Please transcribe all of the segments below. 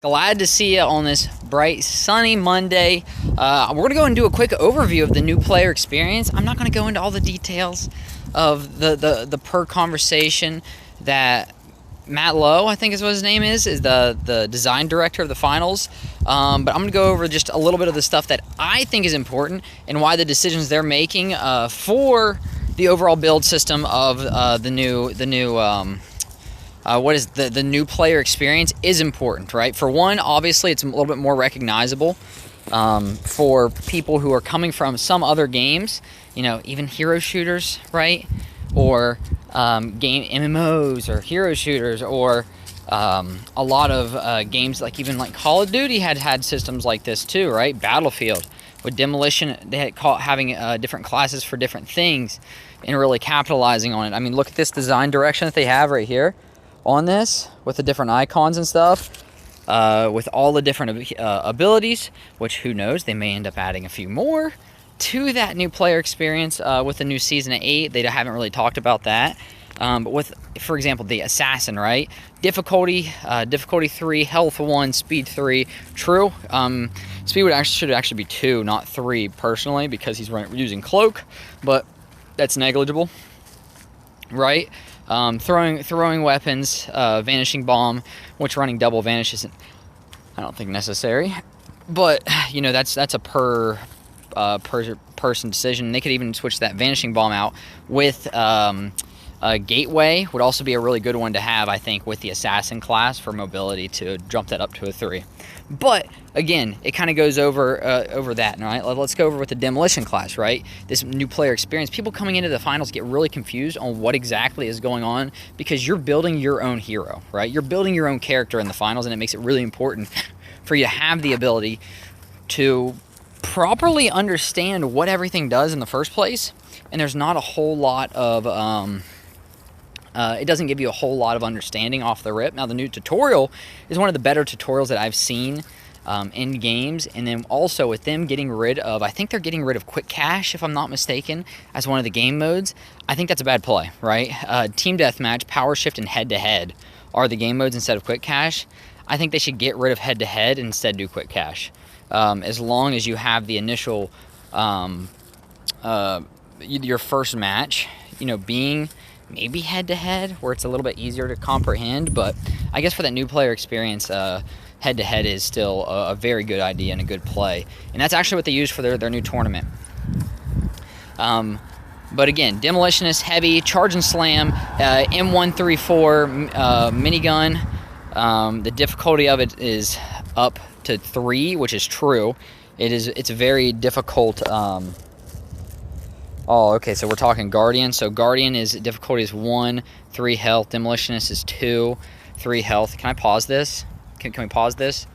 Glad to see you on this bright, sunny Monday. We're going to go and do a quick overview of the new player experience. I'm not going to go into all the details of the per conversation that Matt Lowe, I think is what his name is the design director of the finals. But I'm going to go over just a little bit of the stuff that I think is important and why the decisions they're making for the overall build system of the new new player experience is important, right? For one, obviously, it's a little bit more recognizable for people who are coming from some other games, even hero shooters, right? Or game MMOs or hero shooters, or a lot of games like even like Call of Duty had systems like this too, right? Battlefield with Demolition, they had having different classes for different things and really capitalizing on it. I mean, look at this design direction that they have right here on this with the different icons and stuff, with all the different abilities, which who knows, they may end up adding a few more to that new player experience with the new season of 8. They haven't really talked about that, but with, for example, the assassin, right? Difficulty 3, health 1, speed 3. True, speed should actually be 2, not 3 personally, because he's using cloak, but that's negligible, right? Throwing weapons, vanishing bomb, which running double vanish isn't, I don't think, necessary. But that's a per person decision. They could even switch that vanishing bomb out with a gateway. Would also be a really good one to have, I think, with the assassin class for mobility to jump that up to a 3. But again, it kind of goes over that, right? Let's go over with the demolition class, right? This new player experience. People coming into the finals get really confused on what exactly is going on because you're building your own hero, right? You're building your own character in the finals, and it makes it really important for you to have the ability to properly understand what everything does in the first place. And there's not a whole lot of it doesn't give you a whole lot of understanding off the rip. Now, the new tutorial is one of the better tutorials that I've seen in games. And then also with them getting rid of, I think they're getting rid of quick cache, if I'm not mistaken, as one of the game modes. I think that's a bad play, right? Team deathmatch, power shift, and head-to-head are the game modes instead of quick cache. I think they should get rid of head-to-head and instead do quick cache. As long as you have the initial, your first match, being maybe head-to-head, where it's a little bit easier to comprehend. But I guess for that new player experience, head-to-head is still a very good idea and a good play. And that's actually what they use for their new tournament. But again, Demolitionist, Heavy, Charge and Slam, M134 minigun. The difficulty of it is up to 3, which is true. It's a very difficult. Oh, okay, so we're talking Guardian. So Guardian difficulty is 1, 3 health. Demolitionist is 2, 3 health. Can I pause this? Can we pause this?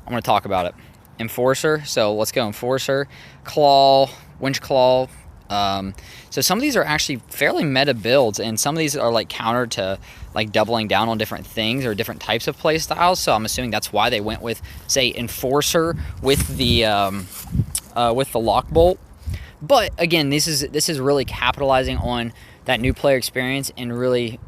I'm going to talk about it. Enforcer. So let's go Enforcer. Claw, Winch Claw. So some of these are actually fairly meta builds, and some of these are like counter to like doubling down on different things or different types of play styles. So I'm assuming that's why they went with, say, Enforcer with the lock bolt. But again, this is really capitalizing on that new player experience and really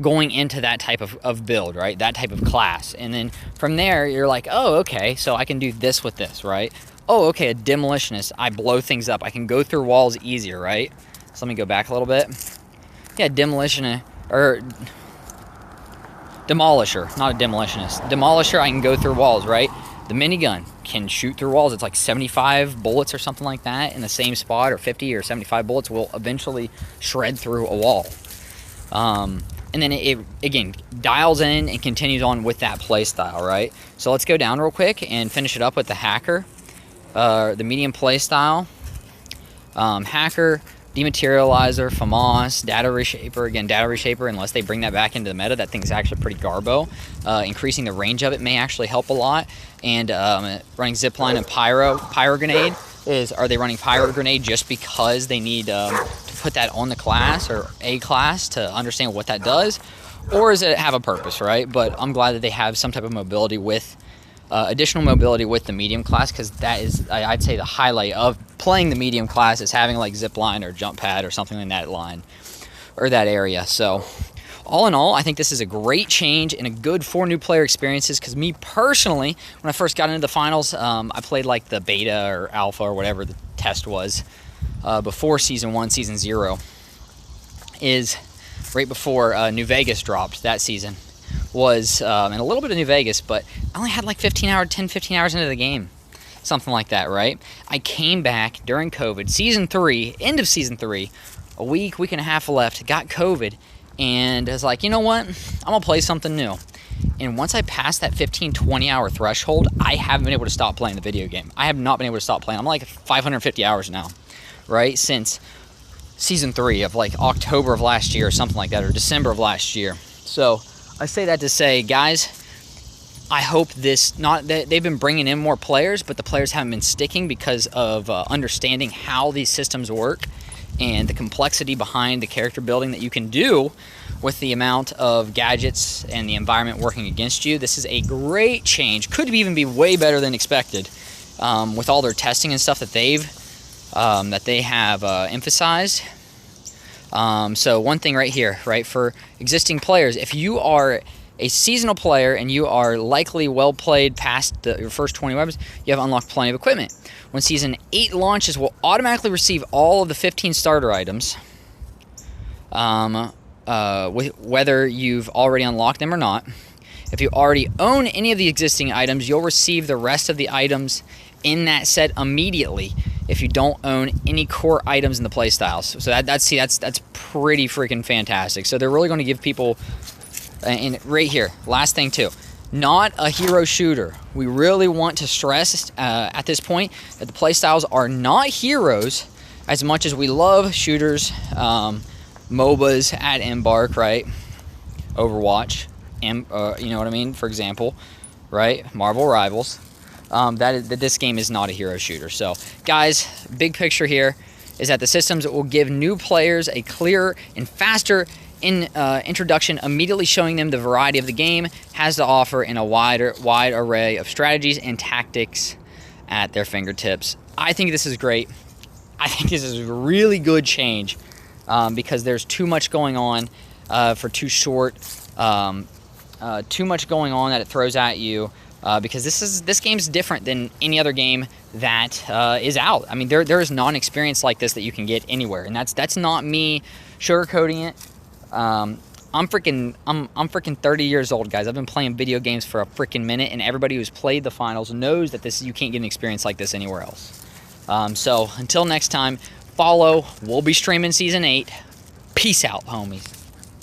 going into that type of build, right? That type of class. And then from there, you're like, oh, okay, so I can do this with this, right? Oh, okay, a demolitionist. I blow things up. I can go through walls easier, right? So let me go back a little bit. Yeah, demolisher, not a demolitionist. Demolisher, I can go through walls, right? The minigun can shoot through walls. It's like 75 bullets or something like that in the same spot, or 50 or 75 bullets will eventually shred through a wall. And then it again dials in and continues on with that play style, right? So let's go down real quick and finish it up with the hacker, the medium play style, hacker, dematerializer, FAMAS, data reshaper. Again, data reshaper, unless they bring that back into the meta, that thing's actually pretty garbo. Increasing the range of it may actually help a lot. And running zipline and pyro grenade are they running pyro grenade just because they need to put that on the class or a class to understand what that does, or does it have a purpose, right? But I'm glad that they have some type of mobility with additional mobility with the medium class, because that is, I'd say, the highlight of playing the medium class is having like zip line or jump pad or something in that line or that area. So all in all, I think this is a great change and a good for new player experiences, because me personally, when I first got into the finals, I played like the beta or alpha or whatever the test was before Season 1, Season 0, is right before New Vegas dropped that season. Was and a little bit of New Vegas, but I only had like 10, 15 hours into the game. Something like that, right? I came back during COVID, Season 3, end of Season 3, a week and a half left, got COVID, and I was like, you know what? I'm going to play something new. And once I passed that 15, 20-hour threshold, I haven't been able to stop playing the video game. I have not been able to stop playing. I'm like 550 hours now, right? Since Season 3 of like October of last year or something like that, or December of last year. So I say that to say, guys, I hope this, not that they've been bringing in more players, but the players haven't been sticking because of understanding how these systems work and the complexity behind the character building that you can do with the amount of gadgets and the environment working against you. This is a great change. Could even be way better than expected with all their testing and stuff that they have emphasized. So one thing right here, right, for existing players, if you are a seasonal player and you are likely well played past your first 20 weapons, you have unlocked plenty of equipment. When Season 8 launches, we'll automatically receive all of the 15 starter items, whether you've already unlocked them or not. If you already own any of the existing items, you'll receive the rest of the items in that set immediately if you don't own any core items in the playstyles. So that's pretty freaking fantastic. So they're really going to give people, and right here, last thing too, not a hero shooter. We really want to stress at this point that the playstyles are not heroes, as much as we love shooters, MOBAs at Embark, right? Overwatch, you know what I mean? For example, right? Marvel Rivals. That this game is not a hero shooter. So, guys, big picture here is that the systems will give new players a clearer and faster introduction, immediately showing them the variety of the game has to offer in a wide array of strategies and tactics at their fingertips. I think this is great. I think this is a really good change because there's too much going on for too short. Too much going on that it throws at you. Because this game's different than any other game that is out. I mean, there is non-experience like this that you can get anywhere, and that's not me sugarcoating it. I'm freaking 30 years old, guys. I've been playing video games for a freaking minute, and everybody who's played the finals knows that you can't get an experience like this anywhere else. So until next time, follow. We'll be streaming Season 8. Peace out, homies.